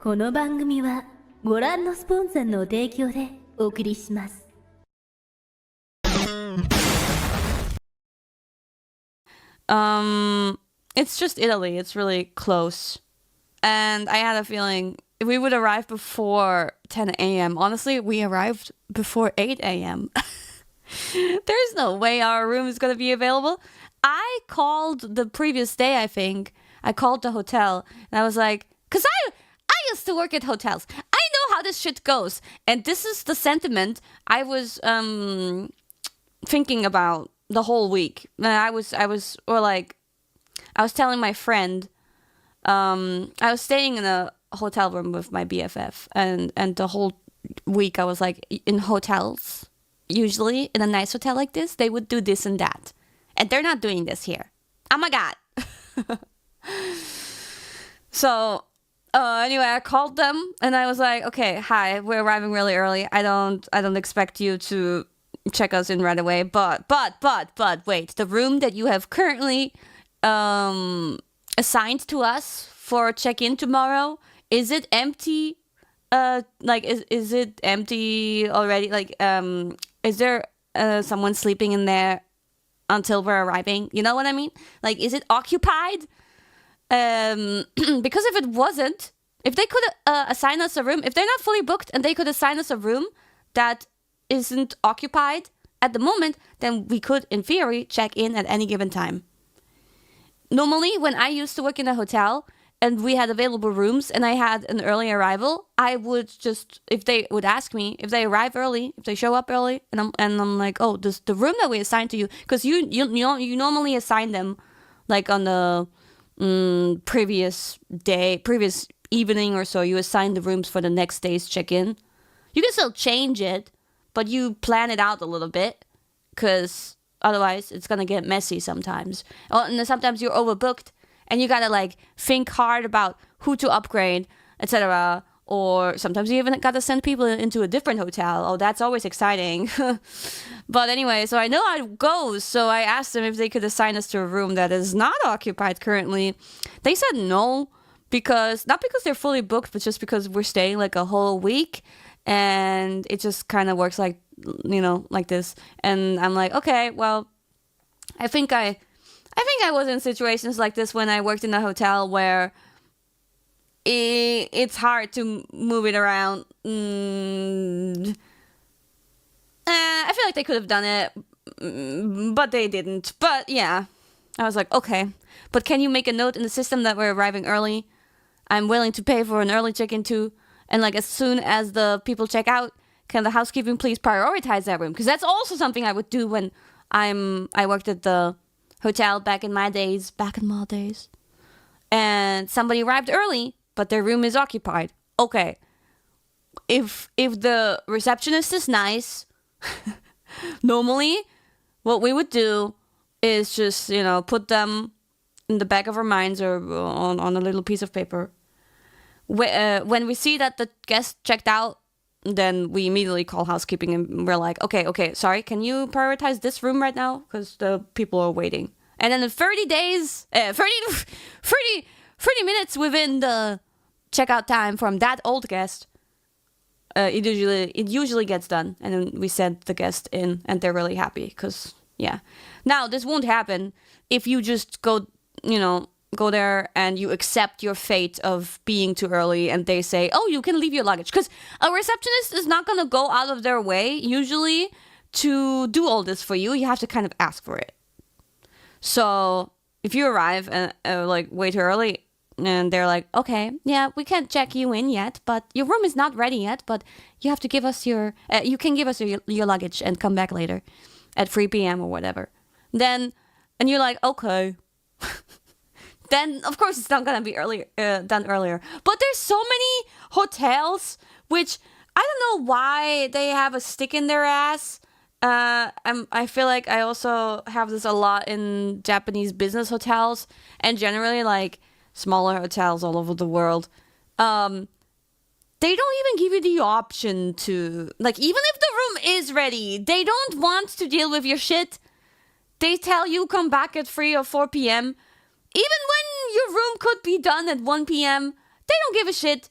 この番組はご覧のスポンサーの提供でお送りします。It's just Italy. It's really close. And I had a feeling we would arrive before 10 a.m. Honestly, we arrived before 8 a.m. There's no way our room is going to be available. I called the previous day, I think. I called the hotel and I was like, because I used to work at hotels. I know how this shit goes. And this is the sentiment I was thinking about the whole week. I was telling my friend, I was staying in a hotel room with my BFF, and the whole week I was like, in hotels, usually in a nice hotel like this, they would do this and that, and they're not doing this here. Oh my god. So anyway, I called them and I was like, okay, hi, we're arriving really early. I don't expect you to check us in right away, but wait, the room that you have currently assigned to us for check-in tomorrow, is it empty? Is it empty already? Is there someone sleeping in there until we're arriving? You know what I mean? Like, is it occupied? Because if it wasn't, if they could assign us a room, if they're not fully booked and they could assign us a room that isn't occupied at the moment, then we could, in theory, check in at any given time. Normally, when I used to work in a hotel and we had available rooms and I had an early arrival, I would just, if they would ask me, if they arrive early, if they show up early, and I'm like, oh, the room that we assigned to you, because you normally assign them like on the previous evening or so, you assign the rooms for the next day's check-in. You can still change it, but you plan it out a little bit, because otherwise it's gonna get messy sometimes. And sometimes you're overbooked and you gotta like think hard about who to upgrade, etc. Or sometimes you even gotta send people into a different hotel. Oh, that's always exciting. But anyway, so I know how it goes. So I asked them if they could assign us to a room that is not occupied currently. They said no, not because they're fully booked, but just because we're staying like a whole week. And it just kind of works like, like this. And I'm like, okay, well, I think I was in situations like this when I worked in a hotel where it's hard to move it around. I feel like they could have done it, but they didn't. But yeah, I was like, okay, but can you make a note in the system that we're arriving early? I'm willing to pay for an early check-in too. And like as soon as the people check out, can the housekeeping please prioritize that room? Because that's also something I would do when I worked at the hotel back in my days. And somebody arrived early, but their room is occupied. Okay. If the receptionist is nice, normally what we would do is just, put them in the back of our minds or on a little piece of paper. When we see that the guest checked out, then we immediately call housekeeping and we're like, okay, sorry, can you prioritize this room right now? Because the people are waiting. And then in 30 minutes within the checkout time from that old guest, it usually gets done. And then we send the guest in and they're really happy because, yeah. Now, this won't happen if you just go there and you accept your fate of being too early and they say, oh, you can leave your luggage. Because a receptionist is not going to go out of their way, usually, to do all this for you. You have to kind of ask for it. So if you arrive way too early and they're like, okay, yeah, we can't check you in yet, but your room is not ready yet, but you have to give us you can give us your luggage and come back later at 3 p.m. or whatever. And you're like, okay. Then, of course, it's not going to be done earlier. But there's so many hotels, which I don't know why they have a stick in their ass. I feel like I also have this a lot in Japanese business hotels and generally like smaller hotels all over the world. They don't even give you the option to, like, even if the room is ready, they don't want to deal with your shit. They tell you come back at 3 or 4 p.m. Even when your room could be done at 1 p.m., they don't give a shit.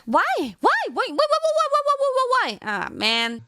Why? Why? Why? Why? Why? Why? Why? Why? Why? Why? Ah, man.